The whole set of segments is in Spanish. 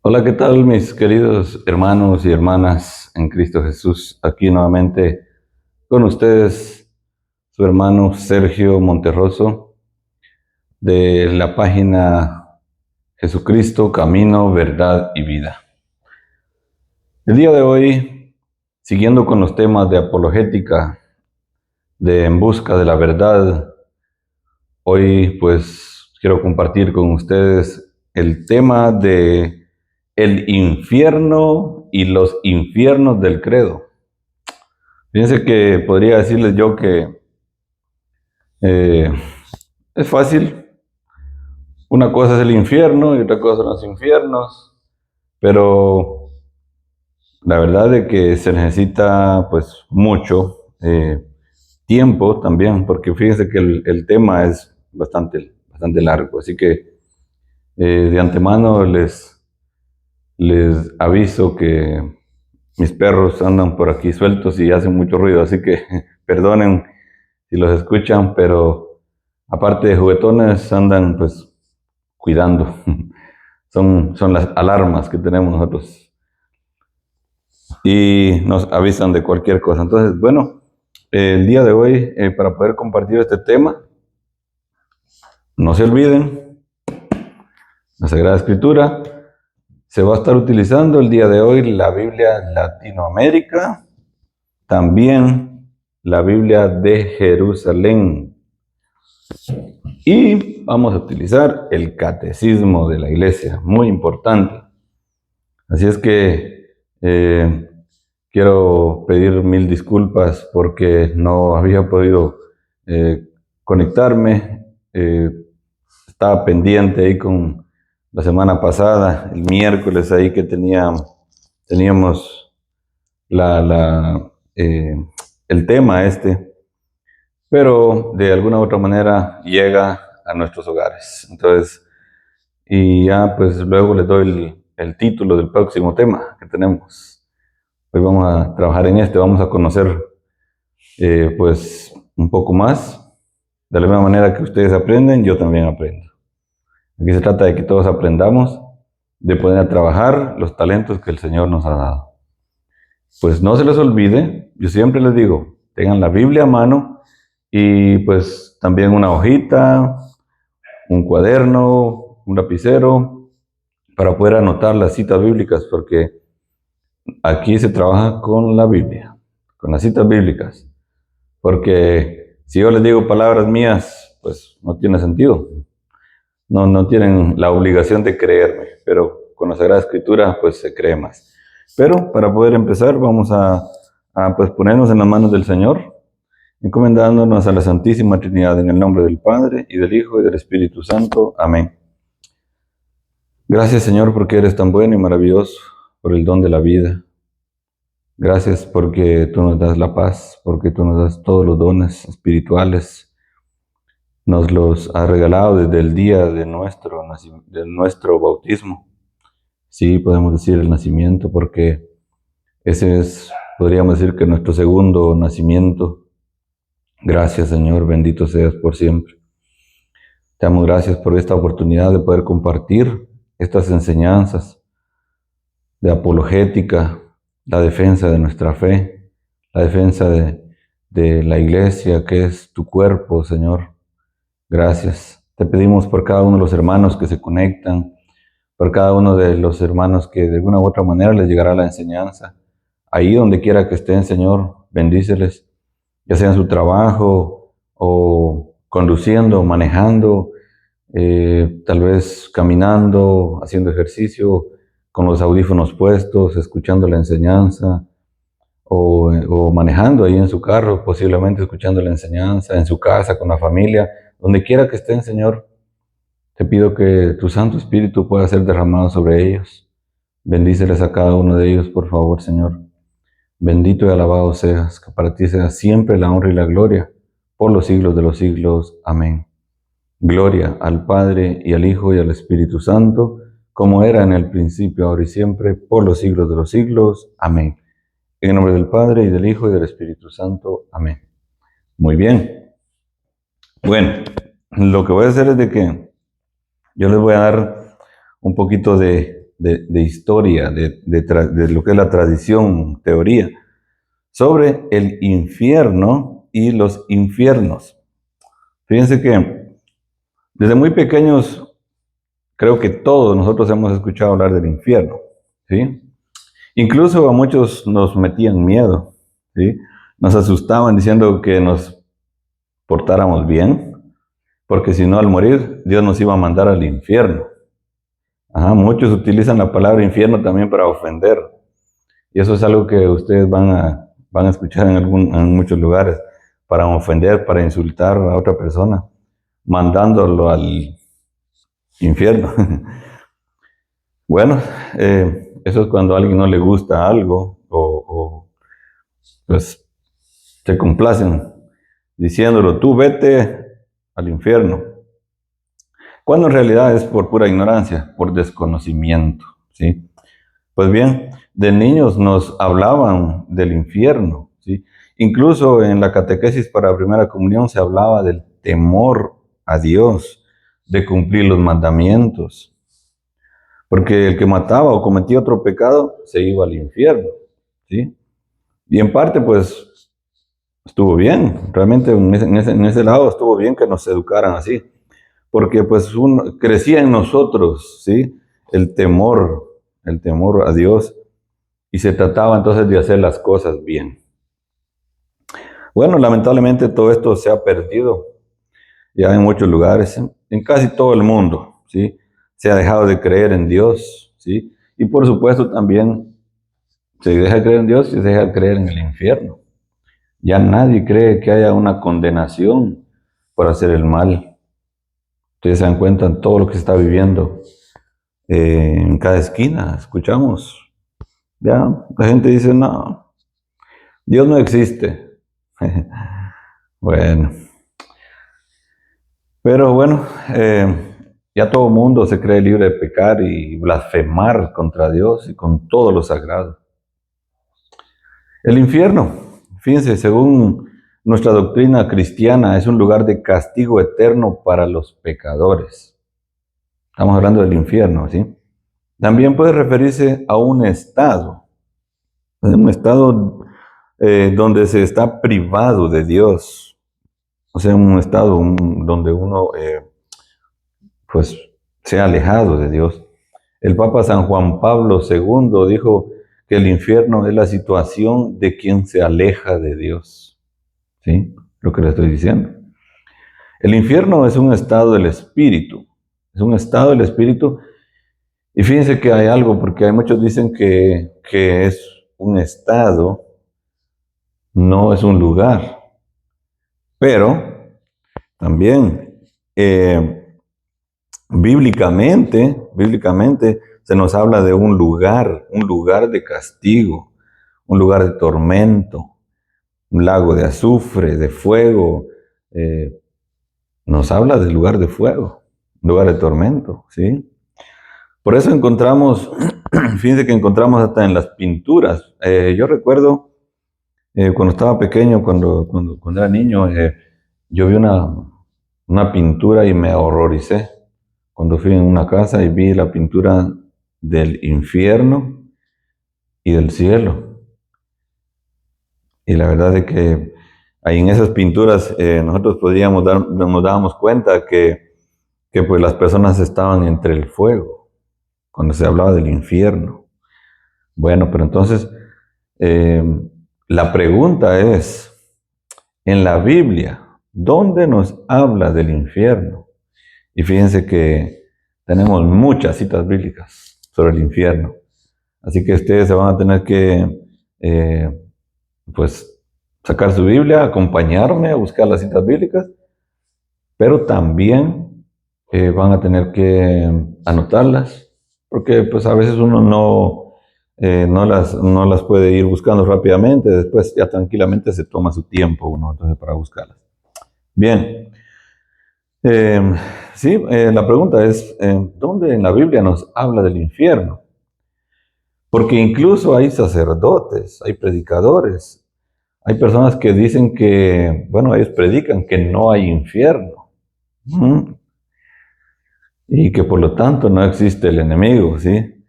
Hola, ¿qué tal mis queridos hermanos y hermanas en Cristo Jesús? Aquí nuevamente con ustedes su hermano Sergio Monterroso de la página Jesucristo, Camino, Verdad y Vida. El día de hoy, siguiendo con los temas de apologética, de en busca de la verdad, hoy pues quiero compartir con ustedes el tema de el infierno y los infiernos del credo. Fíjense que podría decirles yo que eh, es fácil. Una cosa es el infierno y otra cosa son los infiernos, pero la verdad es que se necesita pues mucho tiempo también, porque fíjense que el tema es bastante largo, así que de antemano les aviso que mis perros andan por aquí sueltos y hacen mucho ruido, así que perdonen si los escuchan, pero aparte de juguetones andan pues cuidando. Son las alarmas que tenemos nosotros y nos avisan de cualquier cosa. Entonces, bueno, el día de hoy, para poder compartir este tema, no se olviden, la Sagrada Escritura se va a estar utilizando el día de hoy la Biblia Latinoamérica, también la Biblia de Jerusalén. Y vamos a utilizar el catecismo de la iglesia, muy importante. Así es que quiero pedir mil disculpas porque no había podido eh, conectarme. Estaba pendiente ahí con la semana pasada, el miércoles ahí que teníamos la, la, eh, el tema este, pero de alguna u otra manera llega a nuestros hogares. Entonces, y ya pues luego les doy el título del próximo tema que tenemos. Hoy vamos a trabajar en vamos a conocer pues un poco más. De la misma manera que ustedes aprenden, yo también aprendo. Aquí se trata de que todos aprendamos, de poner a trabajar los talentos que el Señor nos ha dado. Pues no se les olvide, yo siempre les digo, tengan la Biblia a mano y pues también una hojita, un cuaderno, un lapicero, para poder anotar las citas bíblicas, porque aquí se trabaja con la Biblia, con las citas bíblicas, porque si yo les digo palabras mías, pues no tiene sentido, no tienen la obligación de creerme, pero con la Sagrada Escritura pues se cree más. Pero para poder empezar vamos a pues ponernos en las manos del Señor, encomendándonos a la Santísima Trinidad en el nombre del Padre y del Hijo y del Espíritu Santo. Amén. Gracias, Señor, porque eres tan bueno y maravilloso, por el don de la vida. Gracias porque tú nos das la paz, porque tú nos das todos los dones espirituales. Nos los has regalado desde el día de nuestro bautismo. Sí, podemos decir el nacimiento, porque ese es, podríamos decir que nuestro segundo nacimiento. Gracias, Señor, bendito seas por siempre. Te damos gracias por esta oportunidad de poder compartir estas enseñanzas de apologética, la defensa de nuestra fe, la defensa de la iglesia que es tu cuerpo, Señor. Gracias. Te pedimos por cada uno de los hermanos que se conectan, por cada uno de los hermanos que de alguna u otra manera les llegará la enseñanza. Ahí donde quiera que estén, Señor, bendíceles, ya sea en su trabajo o conduciendo, manejando, tal vez caminando, haciendo ejercicio, con los audífonos puestos, escuchando la enseñanza, o manejando ahí en su carro, posiblemente escuchando la enseñanza, en su casa, con la familia, donde quiera que estén, Señor, te pido que tu Santo Espíritu pueda ser derramado sobre ellos. Bendíceles a cada uno de ellos, por favor, Señor. Bendito y alabado seas, que para ti sea siempre la honra y la gloria, por los siglos de los siglos. Amén. Gloria al Padre, y al Hijo, y al Espíritu Santo, como era en el principio, ahora y siempre, por los siglos de los siglos. Amén. En el nombre del Padre, y del Hijo, y del Espíritu Santo. Amén. Muy bien. Bueno, lo que voy a hacer es de que yo les voy a dar un poquito de de historia, de lo que es la tradición, teoría, sobre el infierno y los infiernos. Fíjense que desde muy pequeños creo que todos nosotros hemos escuchado hablar del infierno, ¿sí? Incluso a muchos nos metían miedo, ¿sí? Nos asustaban diciendo que nos portáramos bien, porque si no, al morir, Dios nos iba a mandar al infierno. Ajá, muchos utilizan la palabra infierno también para ofender. Y eso es algo que ustedes van a escuchar en muchos lugares, para ofender, para insultar a otra persona, mandándolo al infierno. Bueno, eso es cuando a alguien no le gusta algo pues se complacen diciéndolo, tú vete al infierno. Cuando en realidad es por pura ignorancia, por desconocimiento, ¿sí? Pues bien, de niños nos hablaban del infierno, ¿sí? Incluso en la catequesis para primera comunión se hablaba del temor a Dios, de cumplir los mandamientos, porque el que mataba o cometía otro pecado se iba al infierno, ¿sí? Y en parte, pues, estuvo bien, realmente en ese lado estuvo bien que nos educaran así, porque pues crecía en nosotros, ¿sí? El temor a Dios, y se trataba entonces de hacer las cosas bien. Bueno, lamentablemente todo esto se ha perdido ya en muchos lugares, en casi todo el mundo, ¿sí? Se ha dejado de creer en Dios, ¿sí? Y por supuesto también se deja de creer en Dios y se deja de creer en el infierno. Ya nadie cree que haya una condenación por hacer el mal. Ustedes se dan cuenta en todo lo que se está viviendo en cada esquina. Escuchamos, ya la gente dice, no, Dios no existe. Bueno, pero bueno, ya todo el mundo se cree libre de pecar y blasfemar contra Dios y con todo lo sagrado. El infierno, fíjense, según nuestra doctrina cristiana, es un lugar de castigo eterno para los pecadores. Estamos hablando del infierno, ¿sí? También puede referirse a un estado donde se está privado de Dios, o sea, un estado donde uno pues se ha alejado de Dios. El Papa San Juan Pablo II dijo que el infierno es la situación de quien se aleja de Dios. ¿Sí? Lo que le estoy diciendo. El infierno es un estado del espíritu. Es un estado del espíritu. Y fíjense que hay algo, porque hay muchos dicen que es un estado, no es un lugar. Pero también bíblicamente se nos habla de un lugar de castigo, un lugar de tormento, un lago de azufre, de fuego. Nos habla del lugar de fuego, un lugar de tormento, ¿sí? Por eso encontramos, fíjense que encontramos hasta en las pinturas. Yo recuerdo cuando estaba pequeño, cuando era niño, yo vi una pintura y me horroricé. Cuando fui en una casa y vi la pintura del infierno y del cielo. Y la verdad es que ahí en esas pinturas nosotros nos dábamos cuenta que pues las personas estaban entre el fuego, cuando se hablaba del infierno. Bueno, pero entonces la pregunta es, en la Biblia, ¿dónde nos habla del infierno? Y fíjense que tenemos muchas citas bíblicas sobre el infierno. Así que ustedes se van a tener que, pues, sacar su Biblia, acompañarme a buscar las citas bíblicas, pero también van a tener que anotarlas, porque pues a veces uno no las puede ir buscando rápidamente, después ya tranquilamente se toma su tiempo uno entonces para buscarlas. Bien. Sí, la pregunta es, ¿dónde en la Biblia nos habla del infierno? Porque incluso hay sacerdotes, hay predicadores, hay personas que dicen que, bueno, ellos predican que no hay infierno. Y que por lo tanto no existe el enemigo, ¿sí?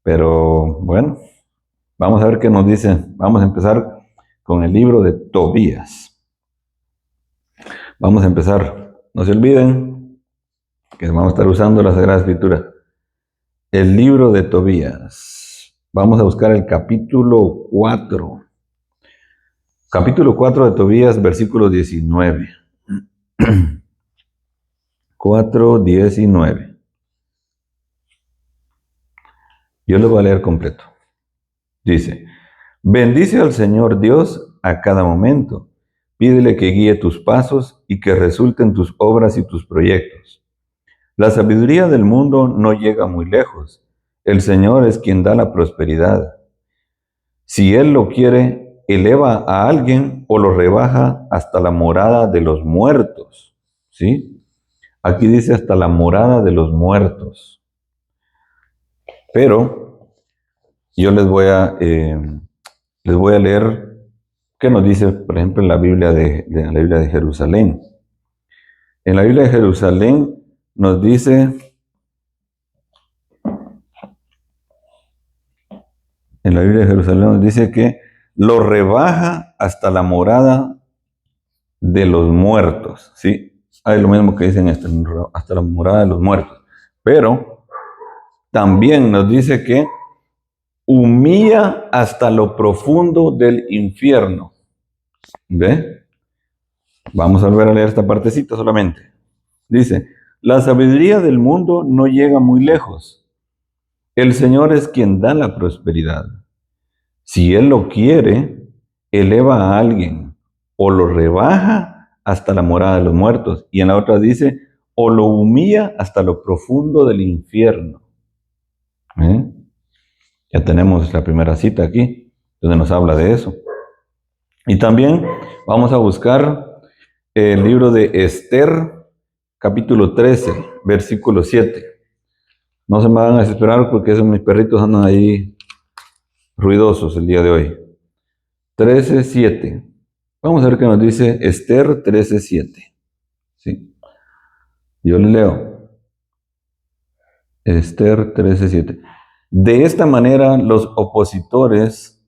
Pero bueno, vamos a ver qué nos dice. Vamos a empezar con el libro de Tobías. Vamos a empezar. No se olviden que vamos a estar usando la Sagrada Escritura. El libro de Tobías. Vamos a buscar el capítulo 4. Capítulo 4 de Tobías, versículo 19. 4:19. Yo lo voy a leer completo. Dice: bendice al Señor Dios a cada momento. Pídele que guíe tus pasos y que resulten tus obras y tus proyectos. La sabiduría del mundo no llega muy lejos. El Señor es quien da la prosperidad. Si Él lo quiere, eleva a alguien o lo rebaja hasta la morada de los muertos. ¿Sí? Aquí dice hasta la morada de los muertos. Pero yo les voy a leer qué nos dice, por ejemplo, en la Biblia la Biblia de Jerusalén. En la Biblia de Jerusalén nos dice, que lo rebaja hasta la morada de los muertos, ¿sí? Hay lo mismo que dicen hasta la morada de los muertos. Pero también nos dice que humilla hasta lo profundo del infierno. ¿Ve? Vamos a volver a leer esta partecita solamente. Dice: la sabiduría del mundo no llega muy lejos. El Señor es quien da la prosperidad. Si Él lo quiere, eleva a alguien o lo rebaja hasta la morada de los muertos. Y en la otra dice, o lo humilla hasta lo profundo del infierno. Ya tenemos la primera cita aquí, donde nos habla de eso. Y también vamos a buscar el libro de Esther, capítulo 13, versículo 7. No se me van a desesperar porque esos mis perritos andan ahí ruidosos el día de hoy. 13:7. Vamos a ver qué nos dice Esther 13:7. ¿Sí? Yo le leo. Esther 13:7. De esta manera los opositores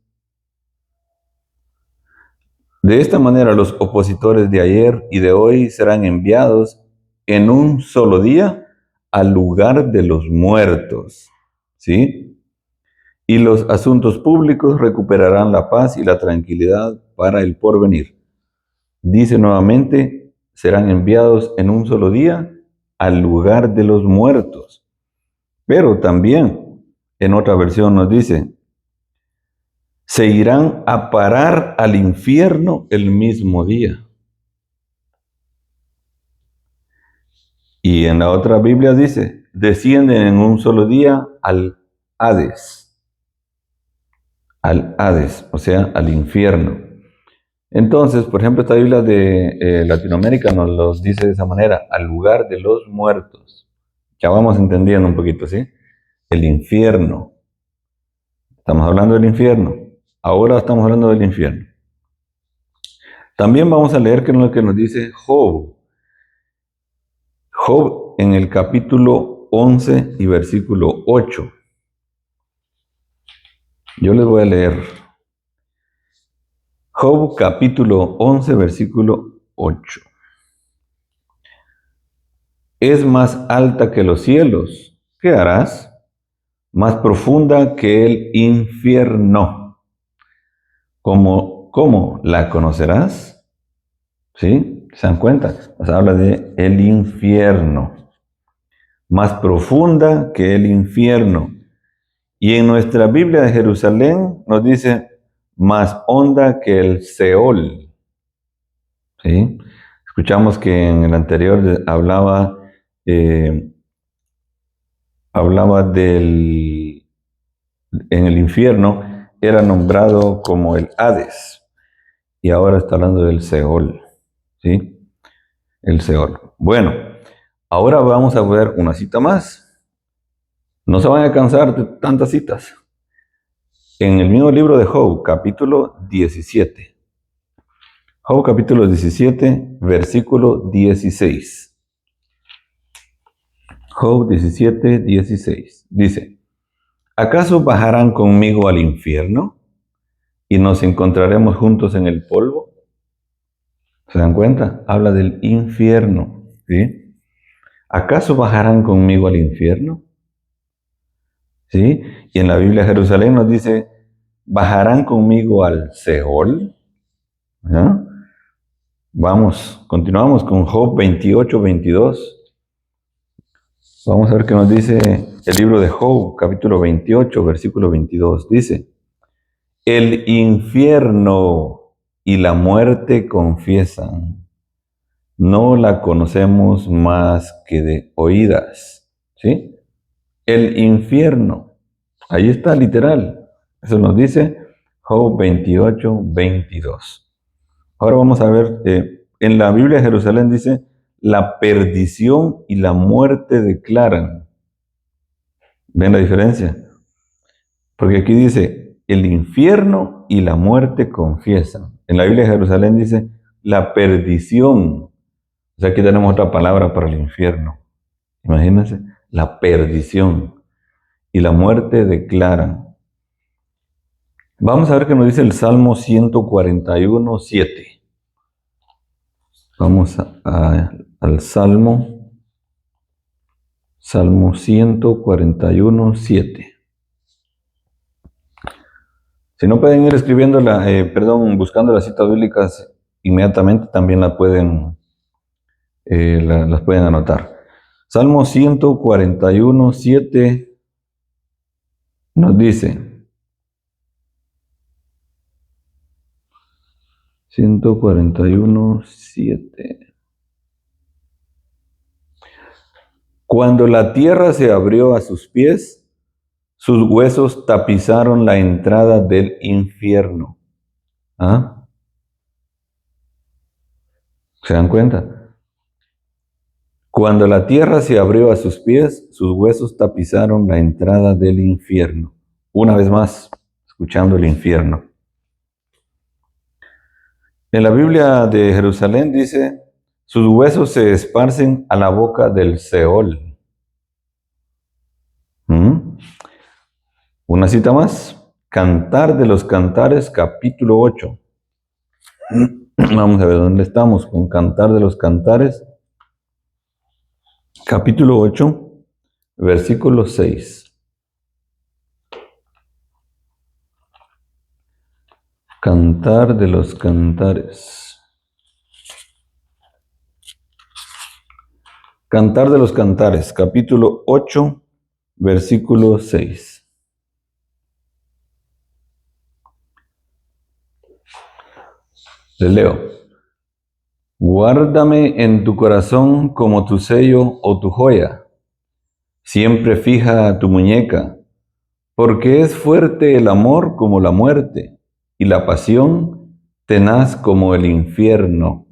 de ayer y de hoy serán enviados en un solo día al lugar de los muertos. ¿Sí? Y los asuntos públicos recuperarán la paz y la tranquilidad para el porvenir. Dice nuevamente, serán enviados en un solo día al lugar de los muertos. Pero también en otra versión nos dice, se irán a parar al infierno el mismo día. Y en la otra Biblia dice, descienden en un solo día al Hades. Al Hades, o sea, al infierno. Entonces, por ejemplo, esta Biblia de Latinoamérica nos los dice de esa manera, al lugar de los muertos. Ya vamos entendiendo un poquito, ¿sí? El infierno. Estamos hablando del infierno. Ahora estamos hablando del infierno. También vamos a leer qué es lo que nos dice Job. Job en el capítulo 11 y versículo 8. Yo les voy a leer. Job capítulo 11, versículo 8. Es más alta que los cielos. ¿Qué harás? Más profunda que el infierno. ¿Cómo la conocerás? ¿Sí? ¿Se dan cuenta? Nos habla de el infierno. Más profunda que el infierno. Y en nuestra Biblia de Jerusalén nos dice más honda que el Seol. ¿Sí? Escuchamos que en el anterior hablaba en el infierno, era nombrado como el Hades. Y ahora está hablando del Seol. ¿Sí? El Seol. Bueno, ahora vamos a ver una cita más. No se van a cansar de tantas citas. En el mismo libro de Job, capítulo 17. Job, capítulo 17, versículo 16. Job 17:16. Dice, ¿acaso bajarán conmigo al infierno y nos encontraremos juntos en el polvo? ¿Se dan cuenta? Habla del infierno, ¿sí? ¿Acaso bajarán conmigo al infierno? ¿Sí? Y en la Biblia Jerusalén nos dice, ¿bajarán conmigo al Seol? ¿Ya? Vamos, continuamos con Job 28, 22. Vamos a ver qué nos dice el libro de Job, capítulo 28, versículo 22. Dice, el infierno y la muerte confiesan, no la conocemos más que de oídas. ¿Sí? El infierno, ahí está literal. Eso nos dice Job 28, 22. Ahora vamos a ver, en la Biblia de Jerusalén dice, la perdición y la muerte declaran. ¿Ven la diferencia? Porque aquí dice, el infierno y la muerte confiesan. En la Biblia de Jerusalén dice, la perdición. O sea, aquí tenemos otra palabra para el infierno. Imagínense, la perdición y la muerte declaran. Vamos a ver qué nos dice el Salmo 141, 7. Vamos al Salmo 141, 7. Si no pueden ir escribiendo buscando las citas bíblicas inmediatamente, también las pueden anotar. Salmo 141, 7 nos dice, 141, 7. Cuando la tierra se abrió a sus pies, sus huesos tapizaron la entrada del infierno. ¿Ah? ¿Se dan cuenta? Cuando la tierra se abrió a sus pies, sus huesos tapizaron la entrada del infierno. Una vez más, escuchando el infierno. En la Biblia de Jerusalén dice, sus huesos se esparcen a la boca del Seol. Una cita más. Cantar de los Cantares, capítulo 8. Vamos a ver dónde estamos con Cantar de los Cantares, capítulo 8, versículo 6. Cantar de los Cantares. Cantar de los Cantares, capítulo 8, versículo 6. Les leo. Guárdame en tu corazón como tu sello o tu joya. Siempre fija tu muñeca, porque es fuerte el amor como la muerte, y la pasión tenaz como el infierno.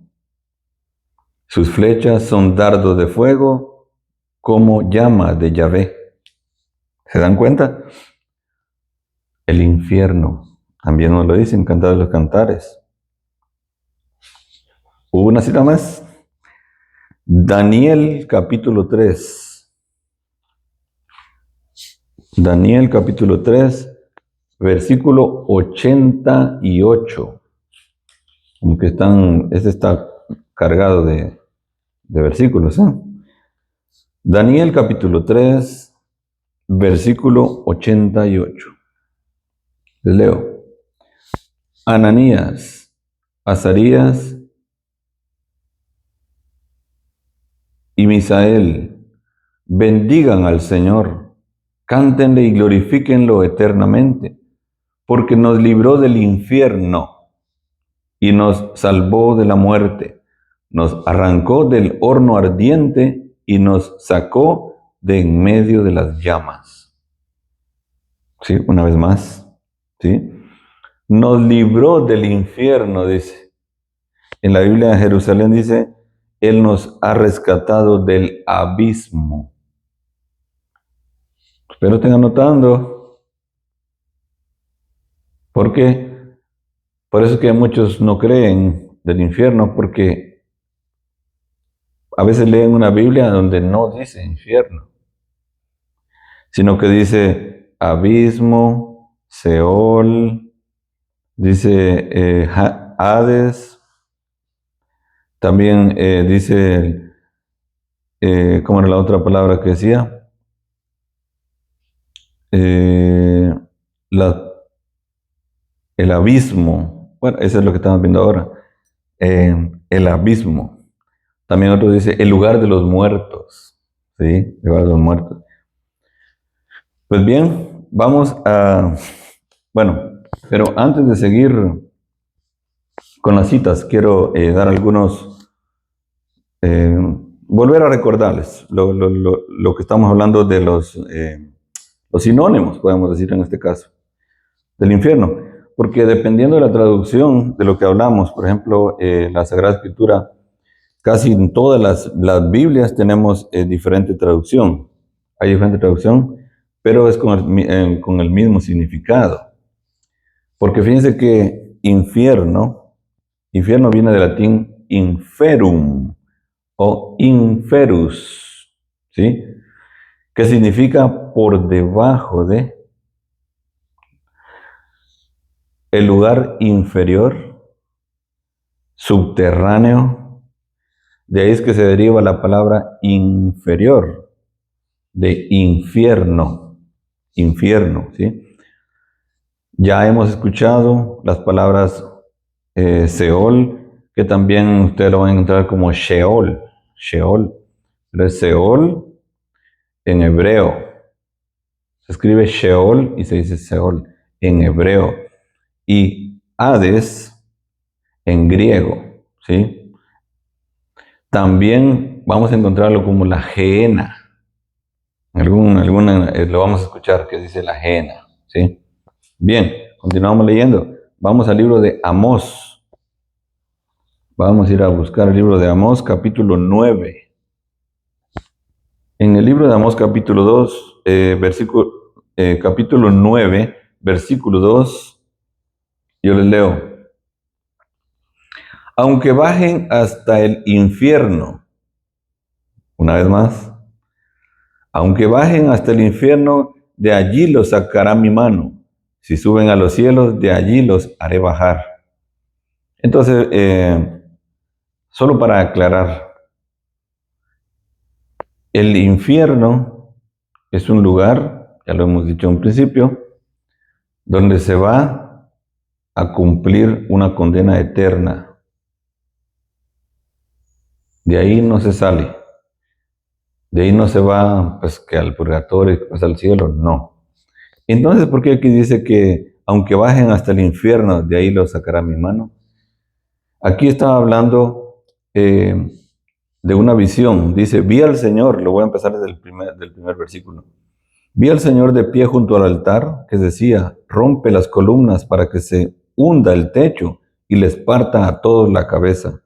Sus flechas son dardos de fuego, como llama de Yahvé. ¿Se dan cuenta? El infierno, también nos lo dicen, Cantar de los Cantares. Hubo una cita más. Daniel capítulo 3. Daniel capítulo 3, versículo 88. Aunque este está cargado de versículos. Daniel capítulo 3, versículo 88. Les leo. Ananías, Azarías y Misael, bendigan al Señor, cántenle y glorifíquenlo eternamente, porque nos libró del infierno y nos salvó de la muerte, nos arrancó del horno ardiente y nos sacó de en medio de las llamas. Sí, una vez más, ¿sí? Nos libró del infierno, dice. En la Biblia de Jerusalén dice, Él nos ha rescatado del abismo. Espero estén anotando. ¿Por qué? Por eso es que muchos no creen del infierno, porque a veces leen una Biblia donde no dice infierno, sino que dice abismo, Seol, dice Hades, también dice, ¿cómo era la otra palabra que decía? La El abismo, bueno, eso es lo que estamos viendo ahora. El abismo. También otro dice el lugar de los muertos. ¿Sí? El lugar de los muertos. Pues bien, vamos a... Bueno, pero antes de seguir con las citas, quiero dar algunos... volver a recordarles lo que estamos hablando de los sinónimos, podemos decir en este caso, del infierno. Porque dependiendo de la traducción de lo que hablamos, por ejemplo, la Sagrada Escritura, casi en todas las Biblias tenemos diferente traducción. Hay diferente traducción, pero es con el mismo significado. Porque fíjense que infierno viene del latín inferum o inferus, ¿sí? Que significa por debajo de, el lugar inferior, subterráneo. De ahí es que se deriva la palabra inferior, de infierno, ¿sí? Ya hemos escuchado las palabras Seol, que también ustedes lo van a encontrar como Sheol, pero es Seol en hebreo. Se escribe Sheol y se dice Seol en hebreo. Y Hades en griego, ¿sí? También vamos a encontrarlo como la Gehenna. Alguna lo vamos a escuchar que dice la Gehenna, ¿sí? Bien, continuamos leyendo. Vamos al libro de Amós. Vamos a ir a buscar el libro de Amós, capítulo 9. En el libro de Amós, capítulo 2, capítulo 9, versículo 2, yo les leo. Aunque bajen hasta el infierno, una vez más, aunque bajen hasta el infierno, de allí los sacará mi mano. Si suben a los cielos, de allí los haré bajar. Entonces, solo para aclarar, el infierno es un lugar, ya lo hemos dicho en principio, donde se va a cumplir una condena eterna. De ahí no se sale. De ahí no se va, pues, que al purgatorio, pues, al cielo, no. Entonces, ¿por qué aquí dice que aunque bajen hasta el infierno, de ahí los sacará mi mano? Aquí estaba hablando de una visión. Dice, vi al Señor, lo voy a empezar desde del primer versículo. Vi al Señor de pie junto al altar, que decía, rompe las columnas para que se hunda el techo y les parta a todos la cabeza.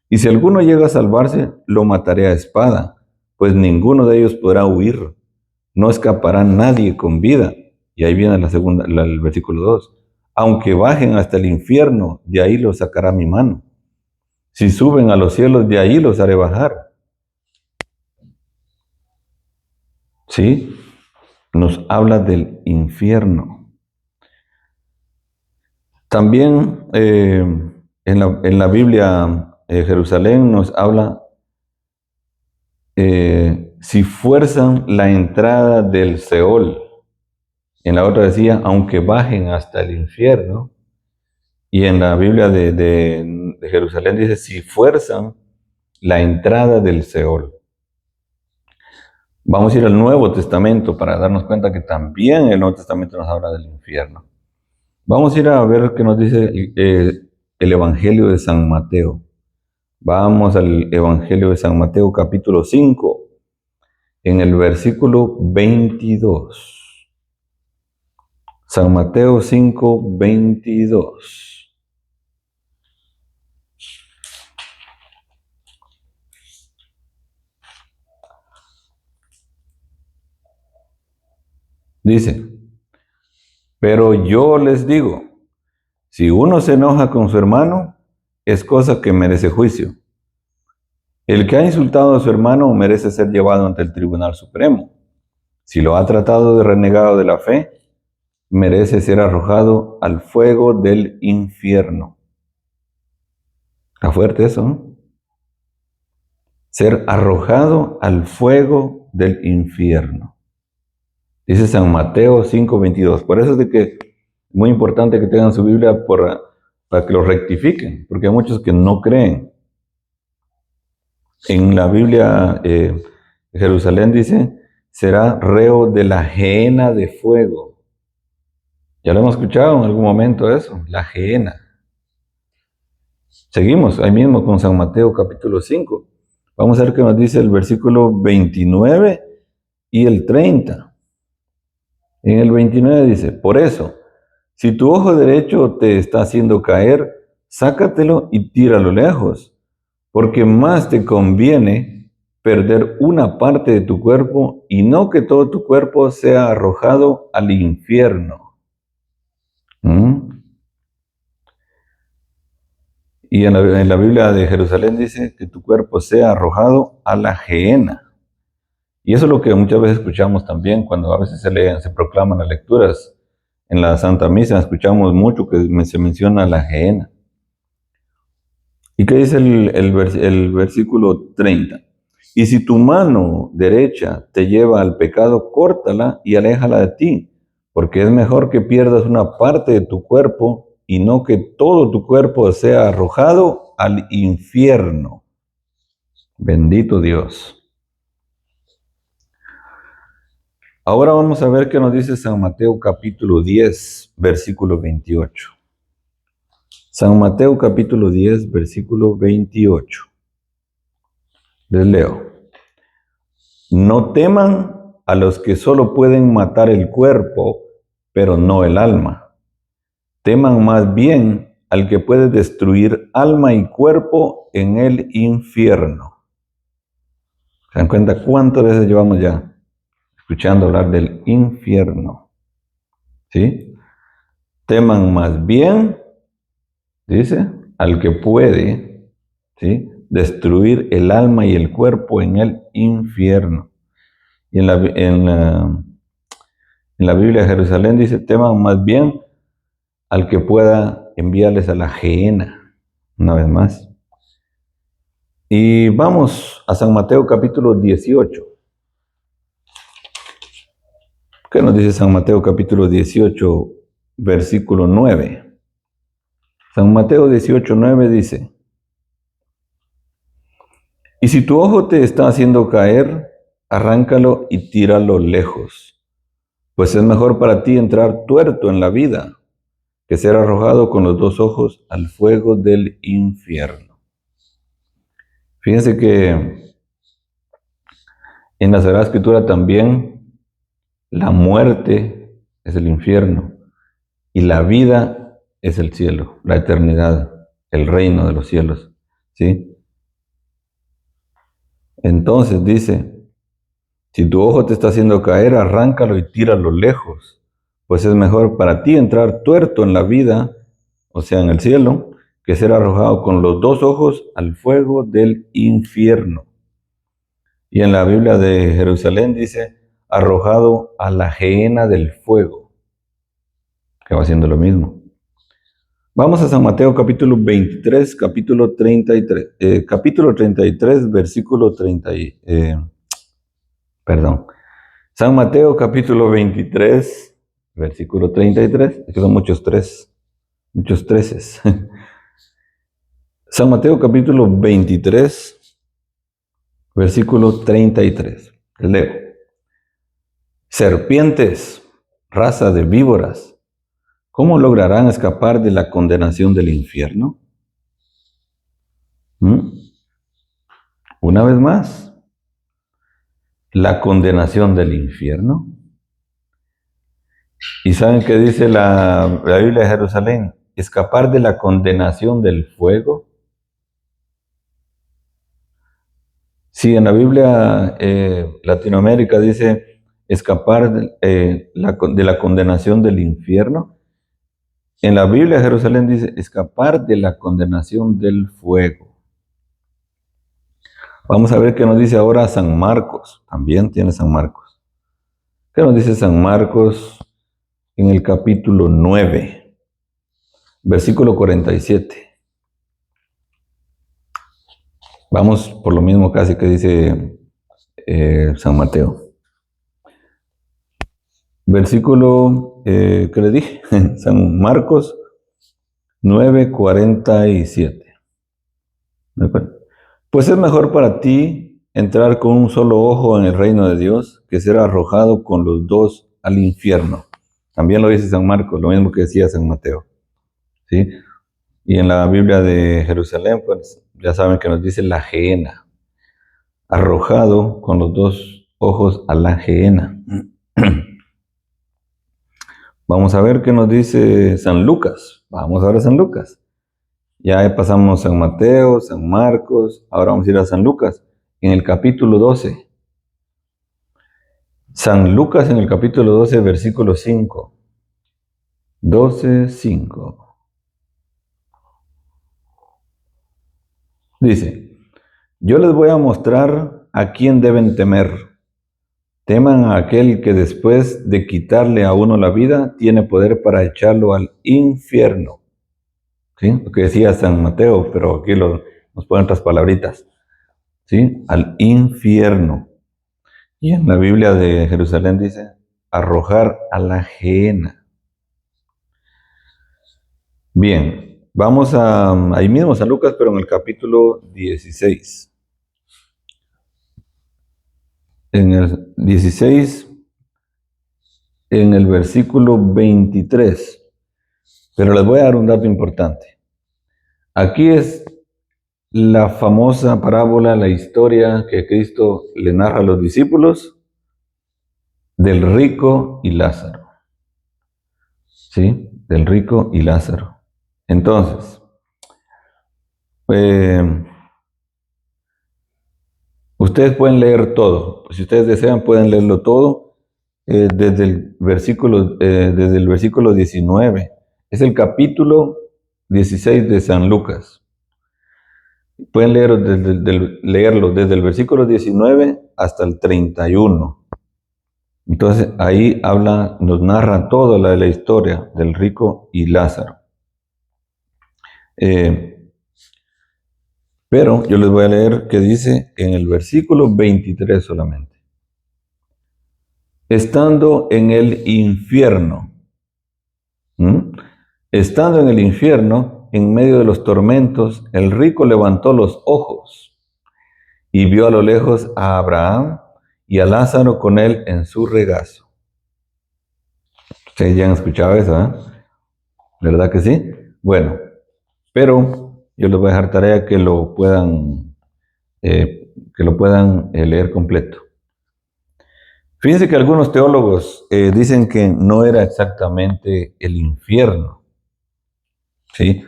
Y si alguno llega a salvarse, lo mataré a espada, pues ninguno de ellos podrá huir. No escapará nadie con vida. Y ahí viene el versículo 2. Aunque bajen hasta el infierno, de ahí los sacará mi mano. Si suben a los cielos, de ahí los haré bajar. ¿Sí? Nos habla del infierno. También en la Biblia, Jerusalén nos habla si fuerzan la entrada del Seol. En la otra decía, aunque bajen hasta el infierno. Y en la Biblia de Jerusalén dice, si fuerzan la entrada del Seol. Vamos a ir al Nuevo Testamento para darnos cuenta que también el Nuevo Testamento nos habla del infierno. Vamos a ir a ver qué nos dice el Evangelio de San Mateo. Vamos al Evangelio de San Mateo, capítulo 5, en el versículo 22. San Mateo 5, 22. Dice, pero yo les digo, si uno se enoja con su hermano, es cosa que merece juicio. El que ha insultado a su hermano merece ser llevado ante el Tribunal Supremo. si lo ha tratado de renegado de la fe, merece ser arrojado al fuego del infierno. Está fuerte eso, ¿no? Ser arrojado al fuego del infierno. Dice San Mateo 5:22. Por eso es de que es muy importante que tengan su Biblia para que lo rectifiquen, porque hay muchos que no creen. En la Biblia, Jerusalén dice, será reo de la gehenna de fuego. Ya lo hemos escuchado en algún momento eso, la gehenna. Seguimos ahí mismo con San Mateo capítulo 5. Vamos a ver qué nos dice el versículo 29 y el 30. En el 29 dice, por eso, si tu ojo derecho te está haciendo caer, sácatelo y tíralo lejos, porque más te conviene perder una parte de tu cuerpo y no que todo tu cuerpo sea arrojado al infierno. Y en la Biblia de Jerusalén dice que tu cuerpo sea arrojado a la gehenna. Y eso es lo que muchas veces escuchamos también cuando a veces se proclaman las lecturas. En la Santa Misa escuchamos mucho que se menciona la gehenna. ¿Y qué dice el versículo 30? Y si tu mano derecha te lleva al pecado, córtala y aléjala de ti, porque es mejor que pierdas una parte de tu cuerpo y no que todo tu cuerpo sea arrojado al infierno. Bendito Dios. Ahora vamos a ver qué nos dice San Mateo capítulo 10, versículo 28. San Mateo capítulo 10, versículo 28. Les leo. No teman a los que solo pueden matar el cuerpo, pero no el alma. Teman más bien al que puede destruir alma y cuerpo en el infierno. ¿Se dan cuenta cuántas veces llevamos ya escuchando hablar del infierno? ¿Sí? Teman más bien, dice, al que puede, ¿sí?, destruir el alma y el cuerpo en el infierno. Y en la Biblia de Jerusalén dice, teman más bien al que pueda enviarles a la gehenna, una vez más. Y vamos a San Mateo capítulo 18. ¿Qué nos dice San Mateo capítulo 18, versículo 9? San Mateo 18, 9 dice, y si tu ojo te está haciendo caer, arráncalo y tíralo lejos, pues es mejor para ti entrar tuerto en la vida que ser arrojado con los dos ojos al fuego del infierno. Fíjense que en la Sagrada Escritura también la muerte es el infierno y la vida es el cielo, la eternidad, el reino de los cielos, ¿sí? Entonces dice, si tu ojo te está haciendo caer, arráncalo y tíralo lejos, pues es mejor para ti entrar tuerto en la vida, o sea, en el cielo, que ser arrojado con los dos ojos al fuego del infierno. Y en la Biblia de Jerusalén dice, arrojado a la gehenna del fuego, que va haciendo lo mismo. Vamos a San Mateo capítulo 23, capítulo 33, versículo 30. San Mateo capítulo 23, versículo 33. Es que son muchos treces. San Mateo capítulo 23, versículo 33. Leo. Serpientes, raza de víboras, ¿cómo lograrán escapar de la condenación del infierno? Una vez más, la condenación del infierno. ¿Y saben qué dice la Biblia de Jerusalén? Escapar de la condenación del fuego. Sí, en la Biblia Latinoamérica dice escapar de la condenación del infierno. En la Biblia de Jerusalén dice escapar de la condenación del fuego. Vamos a ver qué nos dice ahora San Marcos. También tiene San Marcos. ¿Qué nos dice San Marcos en el capítulo 9, versículo 47? Vamos por lo mismo casi que dice San Mateo. Versículo, ¿qué le dije? San Marcos 9:47. Pues es mejor para ti entrar con un solo ojo en el reino de Dios que ser arrojado con los dos al infierno. También lo dice San Marcos, lo mismo que decía San Mateo. ¿Sí? Y en la Biblia de Jerusalén, pues ya saben que nos dice la gehenna, arrojado con los dos ojos a la gehenna. Vamos a ver qué nos dice San Lucas. Vamos a ver a San Lucas. Ya pasamos San Mateo, San Marcos, ahora vamos a ir a San Lucas, en el capítulo 12. San Lucas en el capítulo 12, versículo 5. 12:5. Dice, yo les voy a mostrar a quién deben temer. Teman a aquel que después de quitarle a uno la vida, tiene poder para echarlo al infierno. ¿Sí? Lo que decía San Mateo, pero aquí nos ponen otras palabritas. ¿Sí? Al infierno. Y en la Biblia de Jerusalén dice, arrojar a la gehenna. Bien, vamos ahí mismo San Lucas, pero en el capítulo 16. En el 16, en el versículo 23. Pero les voy a dar un dato importante. Aquí es la famosa parábola, la historia que Cristo le narra a los discípulos del rico y Lázaro. ¿Sí? Del rico y Lázaro. Entonces, ustedes pueden leer todo. Si ustedes desean, pueden leerlo todo desde el versículo 19. Es el capítulo 16 de San Lucas. Pueden leerlo desde el versículo 19 hasta el 31. Entonces ahí nos narra toda la historia del rico y Lázaro. Pero yo les voy a leer que dice en el versículo 23 solamente. Estando en el infierno, estando en el infierno, en medio de los tormentos, el rico levantó los ojos y vio a lo lejos a Abraham y a Lázaro con él en su regazo. Ustedes ya han escuchado eso, ¿verdad que sí? Bueno, pero yo les voy a dejar tarea que lo puedan leer completo. Fíjense que algunos teólogos dicen que no era exactamente el infierno, ¿sí?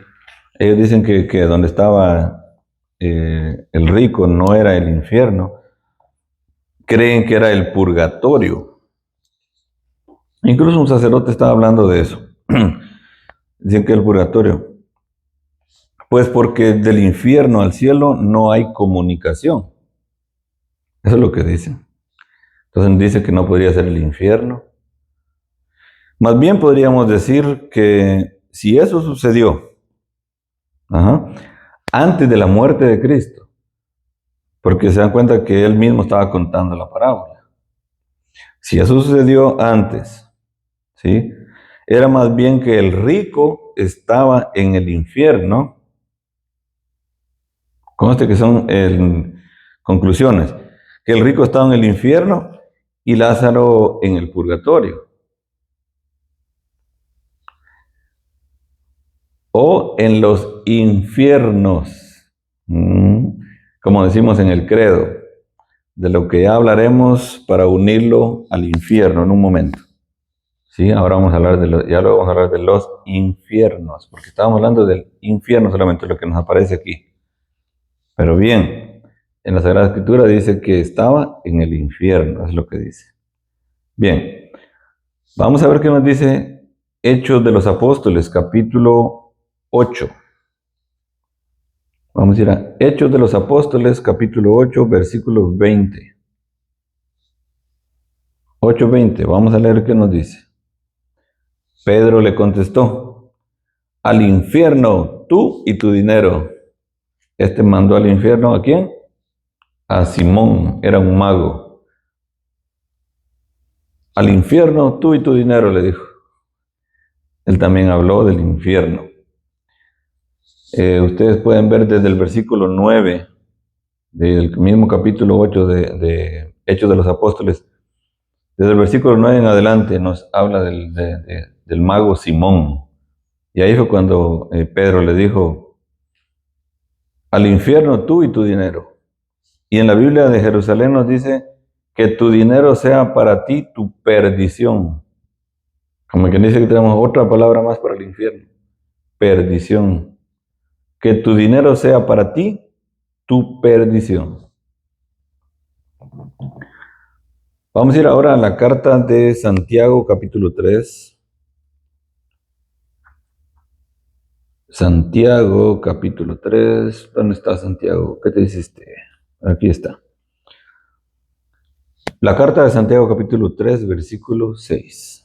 Ellos dicen que donde estaba el rico no era el infierno, creen que era el purgatorio. Incluso un sacerdote estaba hablando de eso. Dicen que el purgatorio. Pues porque del infierno al cielo no hay comunicación. Eso es lo que dicen. Entonces dice que no podría ser el infierno. Más bien podríamos decir que si eso sucedió antes de la muerte de Cristo, porque se dan cuenta que él mismo estaba contando la parábola. Si eso sucedió antes, ¿sí? Era más bien que el rico estaba en el infierno. Conste que son conclusiones. Que el rico estaba en el infierno y Lázaro en el purgatorio. O en los infiernos. Como decimos en el credo. De lo que ya hablaremos para unirlo al infierno en un momento. Sí, ahora vamos a hablar ya luego vamos a hablar de los infiernos, porque estábamos hablando del infierno solamente, lo que nos aparece aquí. Pero bien, en la Sagrada Escritura dice que estaba en el infierno, es lo que dice. Bien, vamos a ver qué nos dice Hechos de los Apóstoles, capítulo 8. Vamos a ir a Hechos de los Apóstoles, capítulo 8, versículos 20. 8:20, vamos a leer qué nos dice. Pedro le contestó, al infierno tú y tu dinero. Este mandó al infierno ¿a quién? A Simón, era un mago. Al infierno tú y tu dinero, le dijo. Él también habló del infierno. Ustedes pueden ver desde el versículo 9 del mismo capítulo 8 de Hechos de los Apóstoles. Desde el versículo 9 en adelante nos habla del mago Simón. Y ahí fue cuando Pedro le dijo, al infierno tú y tu dinero. Y en la Biblia de Jerusalén nos dice que tu dinero sea para ti tu perdición. Como quien dice que tenemos otra palabra más para el infierno. Perdición. Que tu dinero sea para ti tu perdición. Vamos a ir ahora a la carta de Santiago, capítulo 3. Santiago, capítulo 3. ¿Dónde está Santiago? ¿Qué te hiciste? Aquí está. La carta de Santiago, capítulo 3, versículo 6.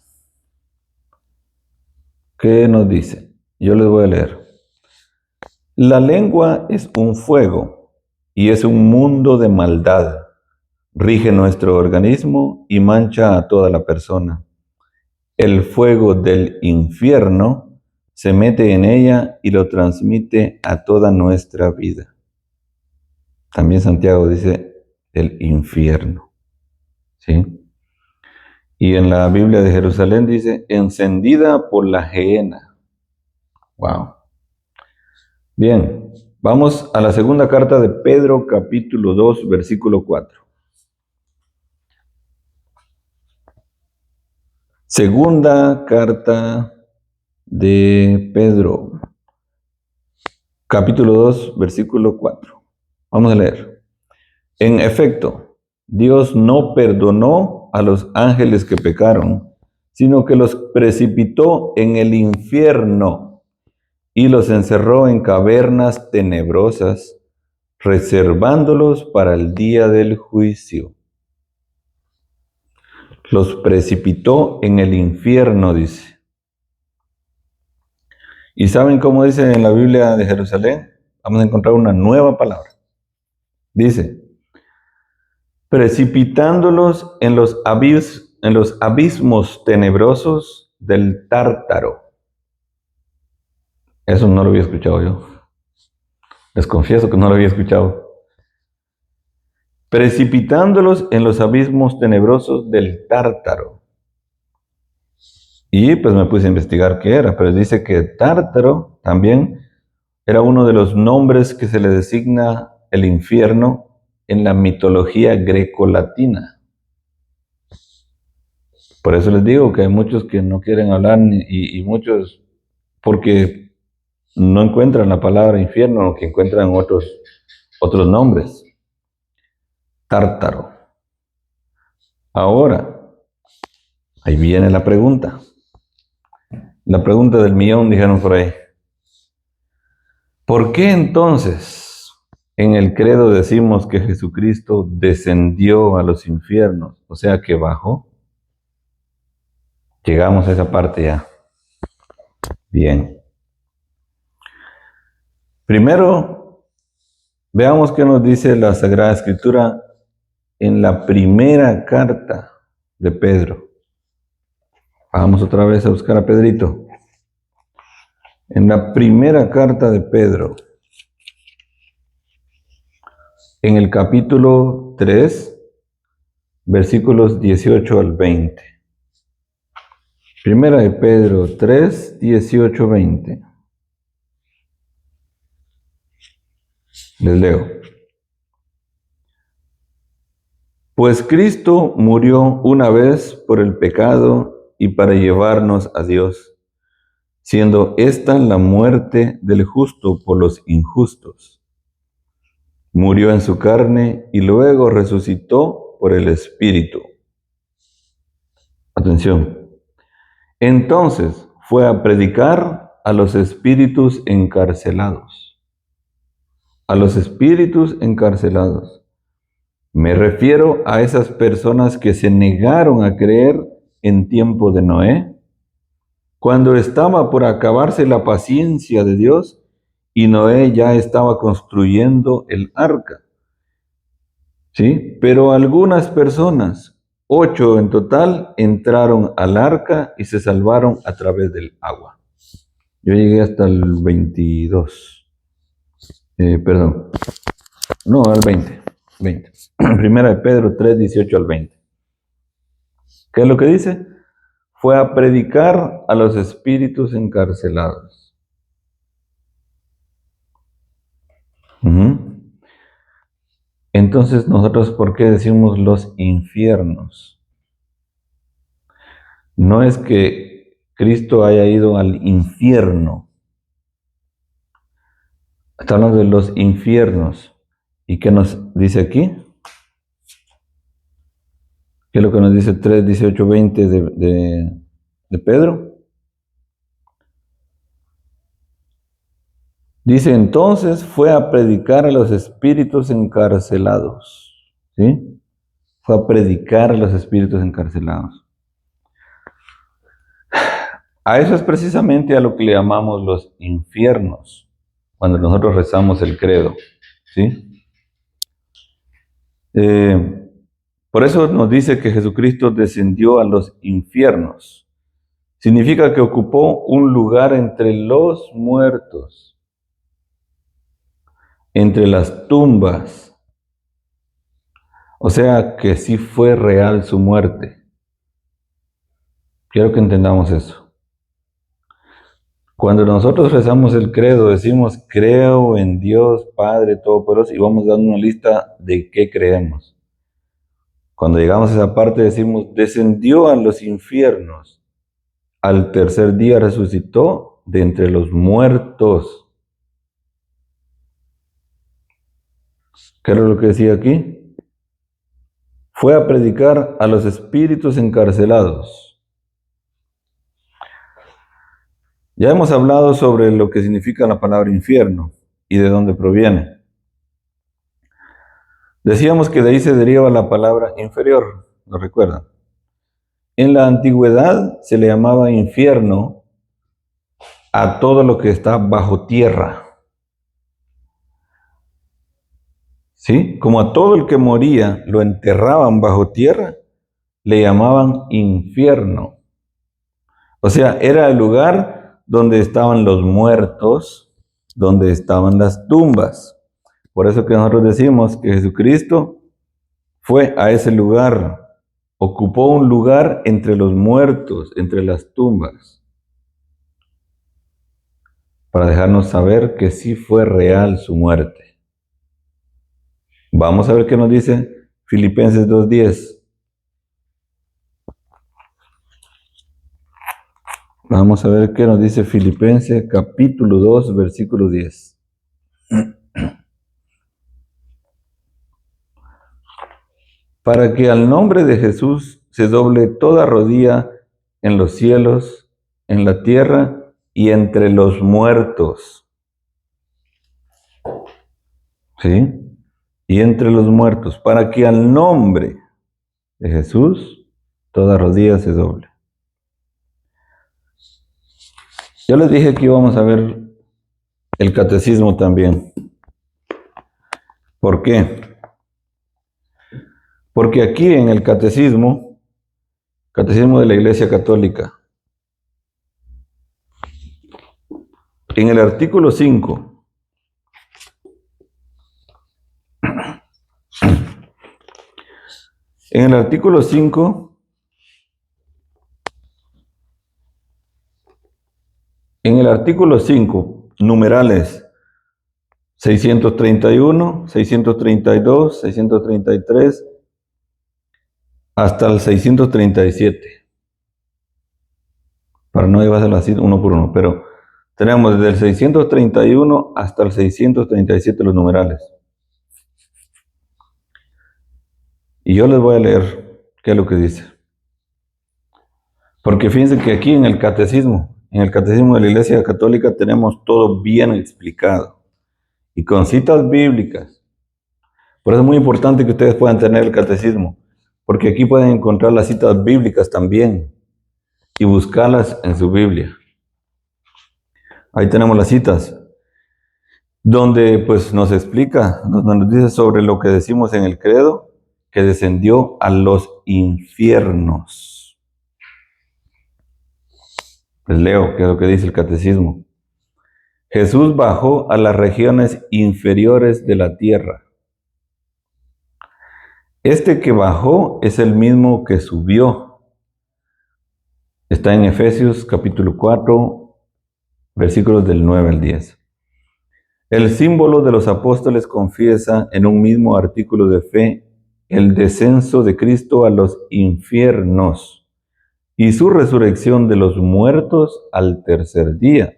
¿Qué nos dice? Yo les voy a leer. La lengua es un fuego y es un mundo de maldad. Rige nuestro organismo y mancha a toda la persona. El fuego del infierno se mete en ella y lo transmite a toda nuestra vida. También Santiago dice el infierno. ¿Sí? Y en la Biblia de Jerusalén dice encendida por la gehenna. Wow. Bien, vamos a la segunda carta de Pedro, capítulo 2, versículo 4. Segunda carta de Pedro, capítulo 2, versículo 4. Vamos a leer. En efecto, Dios no perdonó a los ángeles que pecaron, sino que los precipitó en el infierno y los encerró en cavernas tenebrosas, reservándolos para el día del juicio. Los precipitó en el infierno, dice. ¿Y saben cómo dice en la Biblia de Jerusalén? Vamos a encontrar una nueva palabra. Dice, precipitándolos en los abismos tenebrosos del Tártaro. Eso no lo había escuchado yo. Les confieso que no lo había escuchado. Precipitándolos en los abismos tenebrosos del Tártaro. Y pues me puse a investigar qué era, pero dice que Tártaro también era uno de los nombres que se le designa el infierno en la mitología grecolatina. Por eso les digo que hay muchos que no quieren hablar y muchos porque no encuentran la palabra infierno, que encuentran otros nombres. Tártaro. Ahora, ahí viene la pregunta. La pregunta del millón, dijeron por ahí. ¿Por qué entonces en el credo decimos que Jesucristo descendió a los infiernos? O sea, que bajó. Llegamos a esa parte ya. Bien. Primero, veamos qué nos dice la Sagrada Escritura en la primera carta de Pedro. Vamos otra vez a buscar a Pedrito. En la primera carta de Pedro, en el capítulo 3, versículos 18 al 20. Primera de Pedro 3, 18, 20. Les leo. Pues Cristo murió una vez por el pecado y para llevarnos a Dios, siendo esta la muerte del justo por los injustos. Murió en su carne y luego resucitó por el Espíritu. Atención. Entonces fue a predicar a los espíritus encarcelados. A los espíritus encarcelados. Me refiero a esas personas que se negaron a creer en tiempo de Noé, cuando estaba por acabarse la paciencia de Dios y Noé ya estaba construyendo el arca. ¿Sí? Pero algunas personas, 8 en total, entraron al arca y se salvaron a través del agua. Yo llegué hasta el 22. Perdón. No, al 20. 20. Primera de Pedro 3, 18 al 20. ¿Qué es lo que dice? Fue a predicar a los espíritus encarcelados. Entonces, nosotros, ¿por qué decimos los infiernos? No es que Cristo haya ido al infierno. Está hablando de los infiernos. ¿Y qué nos dice aquí? ¿Qué es lo que nos dice 3, 18, 20 de Pedro? Dice, entonces fue a predicar a los espíritus encarcelados. ¿Sí? Fue a predicar a los espíritus encarcelados. A eso es precisamente a lo que le llamamos los infiernos, cuando nosotros rezamos el credo. ¿Sí? Por eso nos dice que Jesucristo descendió a los infiernos. Significa que ocupó un lugar entre los muertos, entre las tumbas. O sea que sí fue real su muerte. Quiero que entendamos eso. Cuando nosotros rezamos el credo, decimos, creo en Dios Padre Todopoderoso, y vamos dando una lista de qué creemos. Cuando llegamos a esa parte decimos, descendió a los infiernos, al tercer día resucitó de entre los muertos. ¿Qué era lo que decía aquí? Fue a predicar a los espíritus encarcelados. Ya hemos hablado sobre lo que significa la palabra infierno y de dónde proviene. Decíamos que de ahí se deriva la palabra inferior, ¿lo recuerdan? En la antigüedad se le llamaba infierno a todo lo que está bajo tierra. ¿Sí? Como a todo el que moría lo enterraban bajo tierra, le llamaban infierno. O sea, era el lugar donde estaban los muertos, donde estaban las tumbas. Por eso que nosotros decimos que Jesucristo fue a ese lugar, ocupó un lugar entre los muertos, entre las tumbas, para dejarnos saber que sí fue real su muerte. Vamos a ver qué nos dice Filipenses 2:10. Vamos a ver qué nos dice Filipenses capítulo 2, versículo 10. Para que al nombre de Jesús se doble toda rodilla en los cielos, en la tierra y entre los muertos. ¿Sí? Y entre los muertos, para que al nombre de Jesús toda rodilla se doble. Yo les dije que íbamos a ver el catecismo también. ¿Por qué? Porque aquí en el catecismo de la Iglesia Católica, en el artículo 5, en el artículo 5, numerales 631, 632, 633, hasta el 637. Para no llevarse así uno por uno, pero tenemos desde el 631 hasta el 637 los numerales. Y yo les voy a leer qué es lo que dice. Porque fíjense que aquí en el catecismo de la Iglesia Católica tenemos todo bien explicado. Y con citas bíblicas. Por eso es muy importante que ustedes puedan tener el catecismo, porque aquí pueden encontrar las citas bíblicas también y buscarlas en su Biblia. Ahí tenemos las citas, donde pues nos explica, nos dice sobre lo que decimos en el credo, que descendió a los infiernos. Les leo qué es lo que dice el catecismo. Jesús bajó a las regiones inferiores de la tierra. Este que bajó es el mismo que subió. Está en Efesios capítulo 4, versículos del 9 al 10. El símbolo de los apóstoles confiesa en un mismo artículo de fe el descenso de Cristo a los infiernos y su resurrección de los muertos al tercer día,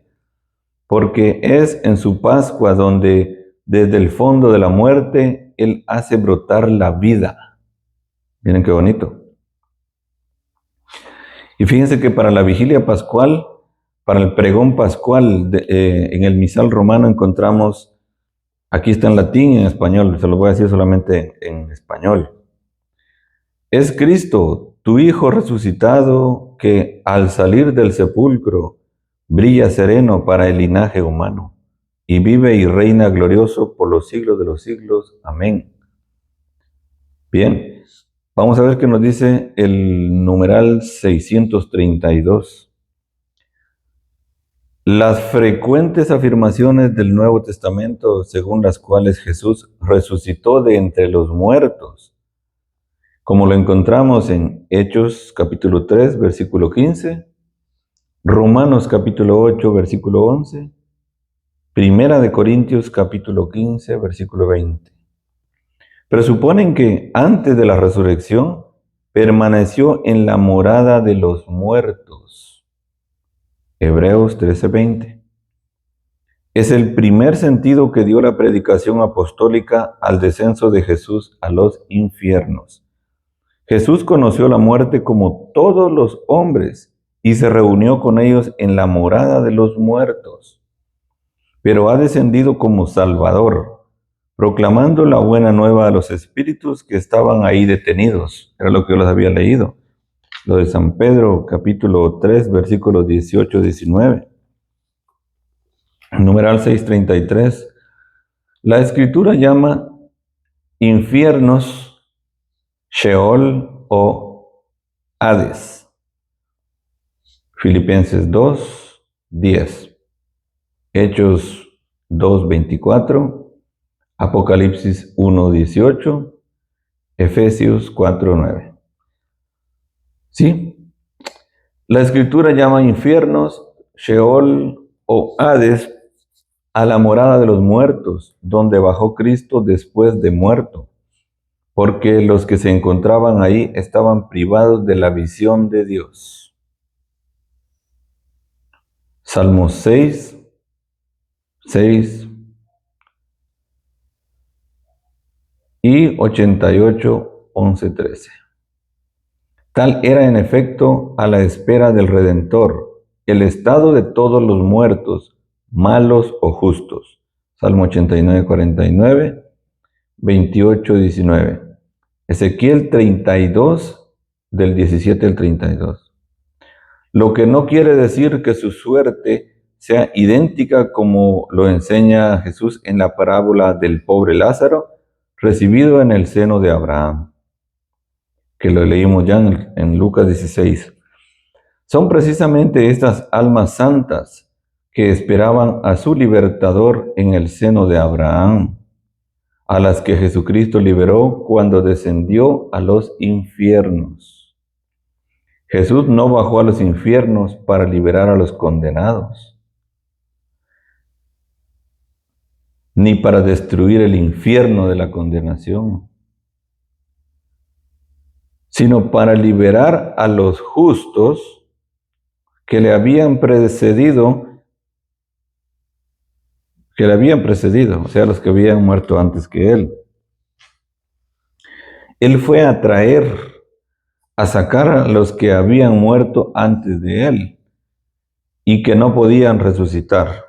porque es en su Pascua donde desde el fondo de la muerte Él hace brotar la vida. Miren qué bonito. Y fíjense que para la vigilia pascual, para el pregón pascual, en el misal romano encontramos, aquí está en latín y en español, se lo voy a decir solamente en español. Es Cristo, tu Hijo resucitado, que al salir del sepulcro brilla sereno para el linaje humano, y vive y reina glorioso por los siglos de los siglos. Amén. Bien, vamos a ver qué nos dice el numeral 632. Las frecuentes afirmaciones del Nuevo Testamento según las cuales Jesús resucitó de entre los muertos, como lo encontramos en Hechos capítulo 3, versículo 15, Romanos capítulo 8, versículo 11, Primera de Corintios capítulo 15, versículo 20. Presuponen que antes de la resurrección permaneció en la morada de los muertos. Hebreos 13:20. Es el primer sentido que dio la predicación apostólica al descenso de Jesús a los infiernos. Jesús conoció la muerte como todos los hombres y se reunió con ellos en la morada de los muertos. Pero ha descendido como Salvador, proclamando la buena nueva a los espíritus que estaban ahí detenidos. Era lo que yo les había leído. Lo de San Pedro, capítulo 3, versículos 18-19. Numeral 633. La Escritura llama infiernos Sheol o Hades. Filipenses 2, 10. Hechos 2, 24. Apocalipsis 1, 18. Efesios 4, 9. ¿Sí? La Escritura llama infiernos, Sheol o Hades a la morada de los muertos, donde bajó Cristo después de muerto, porque los que se encontraban ahí estaban privados de la visión de Dios. Salmos 6, 6 y 88, 11, 13. Tal era en efecto a la espera del Redentor, el estado de todos los muertos, malos o justos. Salmo 89, 49, 28, 19. Ezequiel 32, del 17 al 32. Lo que no quiere decir que su suerte sea idéntica como lo enseña Jesús en la parábola del pobre Lázaro, recibido en el seno de Abraham, que lo leímos ya en Lucas 16. Son precisamente estas almas santas que esperaban a su libertador en el seno de Abraham, a las que Jesucristo liberó cuando descendió a los infiernos. Jesús no bajó a los infiernos para liberar a los condenados, ni para destruir el infierno de la condenación, sino para liberar a los justos que le habían precedido, o sea, los que habían muerto antes que él. Él fue a traer, a sacar a los que habían muerto antes de él y que no podían resucitar.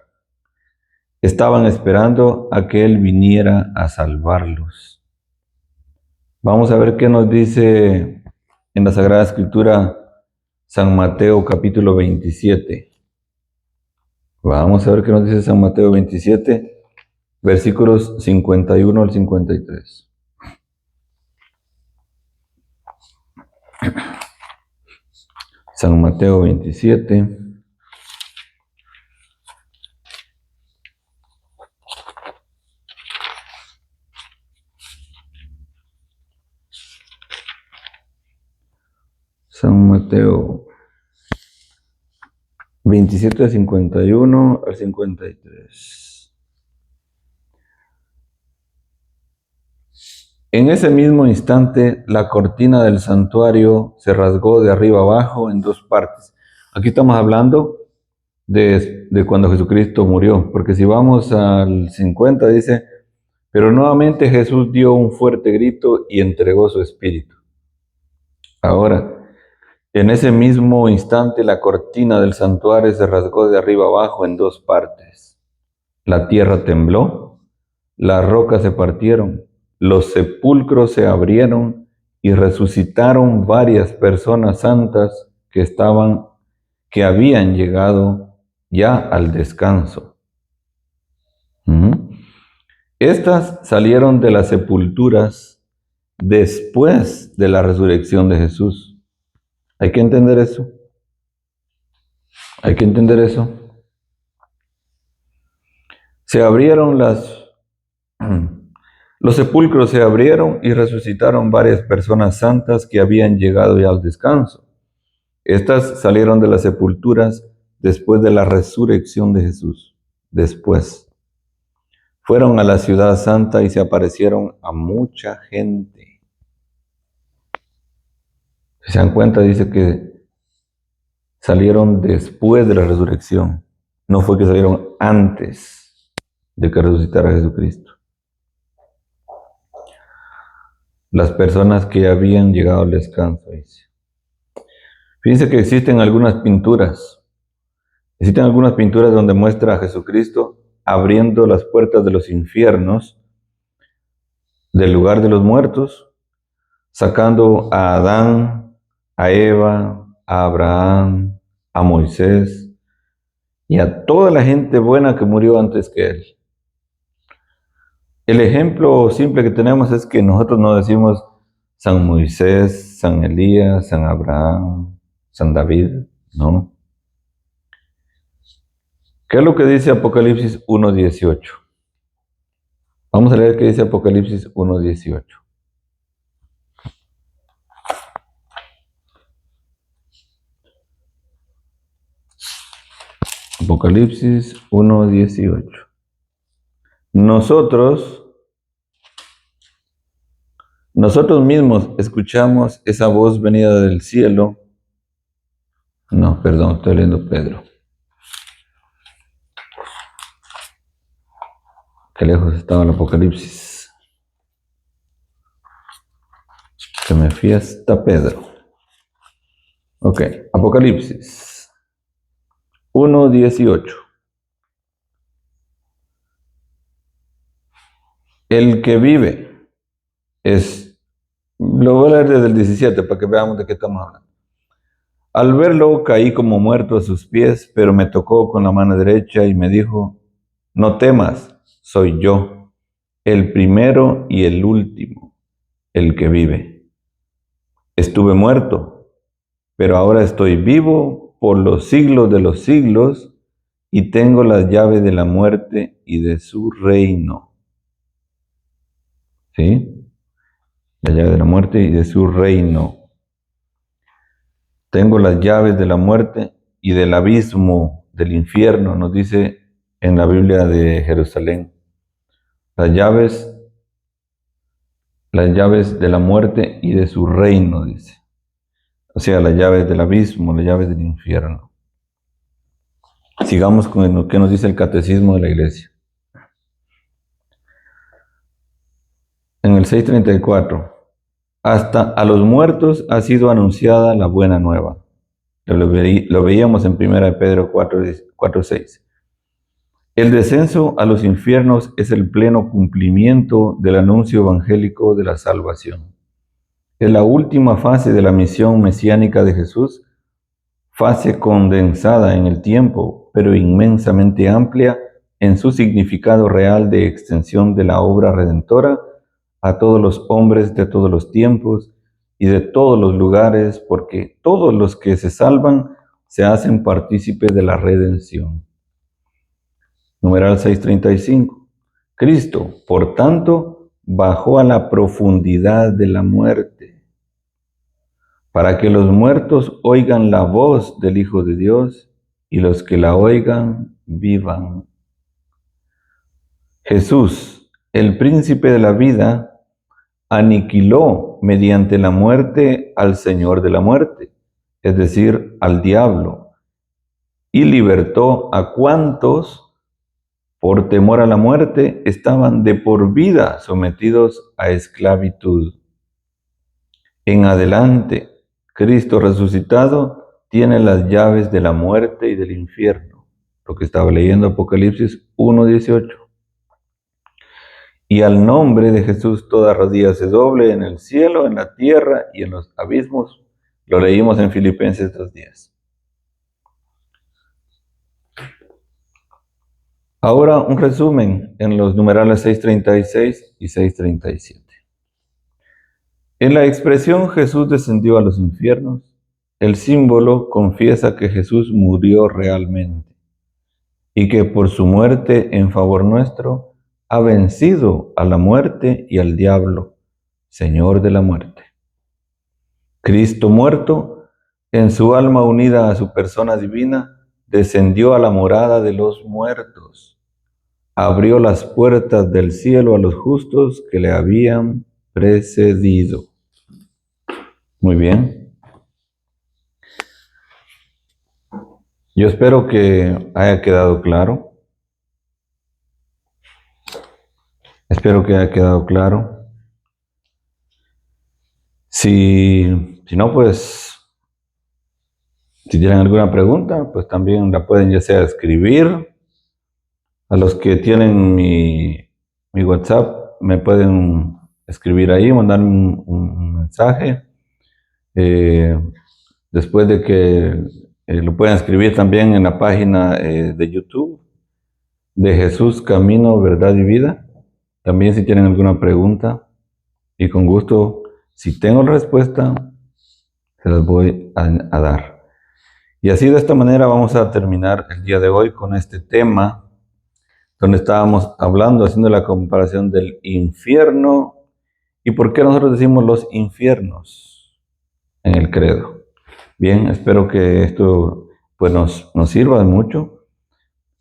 Estaban esperando a que él viniera a salvarlos. Vamos a ver qué nos dice en la Sagrada Escritura San Mateo capítulo 27. Vamos a ver qué nos dice San Mateo 27, versículos 51 al 53. San Mateo 27. San Mateo 27, 51 al 53. En ese mismo instante, la cortina del santuario se rasgó de arriba abajo en dos partes. Aquí estamos hablando de cuando Jesucristo murió, porque si vamos al 50 dice, pero nuevamente Jesús dio un fuerte grito y entregó su espíritu. Ahora, en ese mismo instante la cortina del santuario se rasgó de arriba abajo en dos partes. La tierra tembló, las rocas se partieron, los sepulcros se abrieron y resucitaron varias personas santas que habían llegado ya al descanso. Estas salieron de las sepulturas después de la resurrección de Jesús. Hay que entender eso. Hay que entender eso. Se abrieron los sepulcros se abrieron y resucitaron varias personas santas que habían llegado ya al descanso. Estas salieron de las sepulturas después de la resurrección de Jesús. Después. Fueron a la ciudad santa y se aparecieron a mucha gente. Si se dan cuenta, dice que salieron después de la resurrección. No fue que salieron antes de que resucitara Jesucristo. Las personas que habían llegado al descanso, dice. Fíjense que existen algunas pinturas. Existen algunas pinturas donde muestra a Jesucristo abriendo las puertas de los infiernos, del lugar de los muertos, sacando a Adán, a Eva, a Abraham, a Moisés y a toda la gente buena que murió antes que él. El ejemplo simple que tenemos es que nosotros no decimos San Moisés, San Elías, San Abraham, San David, ¿no? ¿Qué es lo que dice Apocalipsis 1:18? Vamos a leer qué dice Apocalipsis 1:18. Apocalipsis 1:18. Nosotros mismos escuchamos esa voz venida del cielo. No, perdón, estoy leyendo Pedro. Qué lejos estaba el Apocalipsis. Se me fui hasta Pedro. Ok, Apocalipsis 1:18. El que vive lo voy a leer desde el 17 para que veamos de qué estamos hablando. Al verlo caí como muerto a sus pies, pero me tocó con la mano derecha y me dijo, no temas, soy yo, el primero y el último, el que vive. Estuve muerto, pero ahora estoy vivo por los siglos de los siglos y tengo las llaves de la muerte y de su reino. ¿Sí? La llave de la muerte y de su reino. Tengo las llaves de la muerte y del abismo del infierno, nos dice en la Biblia de Jerusalén. Las llaves de la muerte y de su reino, dice. O sea, las llaves del abismo, las llaves del infierno. Sigamos con lo que nos dice el Catecismo de la Iglesia. En el 634, hasta a los muertos ha sido anunciada la buena nueva. Lo veíamos en 1 Pedro 4:6. El descenso a los infiernos es el pleno cumplimiento del anuncio evangélico de la salvación. Es la última fase de la misión mesiánica de Jesús, fase condensada en el tiempo, pero inmensamente amplia en su significado real de extensión de la obra redentora a todos los hombres de todos los tiempos y de todos los lugares, porque todos los que se salvan se hacen partícipes de la redención. Numeral 635. Cristo, por tanto, bajó a la profundidad de la muerte, para que los muertos oigan la voz del Hijo de Dios y los que la oigan vivan. Jesús, el príncipe de la vida, aniquiló mediante la muerte al Señor de la muerte, es decir, al diablo, y libertó a cuantos, por temor a la muerte, estaban de por vida sometidos a esclavitud. En adelante, Cristo resucitado tiene las llaves de la muerte y del infierno, lo que estaba leyendo Apocalipsis 1:18. Y al nombre de Jesús toda rodilla se doble en el cielo, en la tierra y en los abismos. Lo leímos en Filipenses 2:10. Ahora un resumen en los numerales 636 y 637. En la expresión Jesús descendió a los infiernos, el símbolo confiesa que Jesús murió realmente y que por su muerte en favor nuestro ha vencido a la muerte y al diablo, Señor de la muerte. Cristo muerto, en su alma unida a su persona divina, descendió a la morada de los muertos, abrió las puertas del cielo a los justos que le habían precedido. Muy bien. Yo espero que haya quedado claro. Espero que haya quedado claro. Si no, pues, si tienen alguna pregunta, pues también la pueden ya sea escribir. A los que tienen mi WhatsApp, me pueden escribir ahí, mandar un mensaje. Después de que lo pueden escribir también en la página de YouTube de Jesús, Camino, Verdad y Vida. También si tienen alguna pregunta, y con gusto, si tengo la respuesta, se las voy a dar. Y así de esta manera vamos a terminar el día de hoy con este tema, donde estábamos hablando, haciendo la comparación del infierno y por qué nosotros decimos los infiernos en el credo. Bien, espero que esto pues nos sirva de mucho.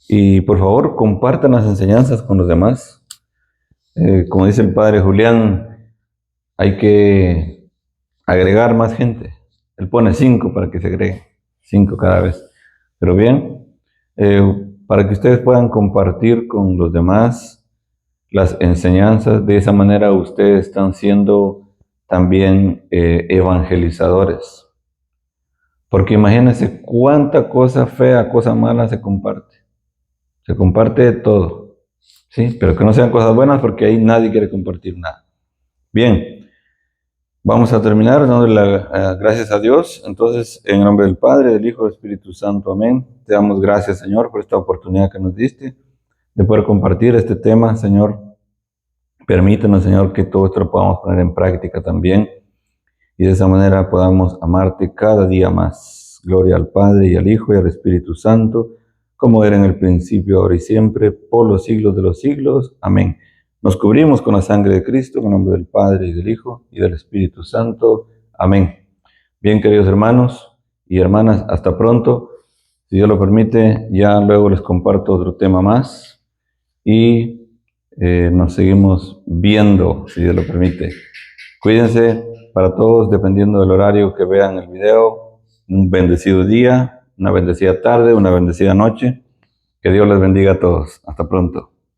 Y por favor, compartan las enseñanzas con los demás. Como dice el padre Julián, hay que agregar más gente. Él pone 5 para que se agregue, 5 cada vez. Pero bien, para que ustedes puedan compartir con los demás las enseñanzas, de esa manera ustedes están siendo también evangelizadores. Porque imagínense cuánta cosa fea, cosa mala se comparte. Se comparte de todo, ¿sí? Pero que no sean cosas buenas porque ahí nadie quiere compartir nada. Bien, vamos a terminar dándole gracias a Dios. Entonces, en nombre del Padre, del Hijo y del Espíritu Santo, amén. Te damos gracias, Señor, por esta oportunidad que nos diste de poder compartir este tema, Señor. Permítanos, Señor, que todo esto lo podamos poner en práctica también y de esa manera podamos amarte cada día más. Gloria al Padre y al Hijo y al Espíritu Santo, como era en el principio, ahora y siempre, por los siglos de los siglos. Amén. Nos cubrimos con la sangre de Cristo, en el nombre del Padre y del Hijo y del Espíritu Santo. Amén. Bien, queridos hermanos y hermanas, hasta pronto. Si Dios lo permite, ya luego les comparto otro tema más y nos seguimos viendo, si Dios lo permite. Cuídense para todos, dependiendo del horario que vean el video. Un bendecido día, una bendecida tarde, una bendecida noche. Que Dios les bendiga a todos. Hasta pronto.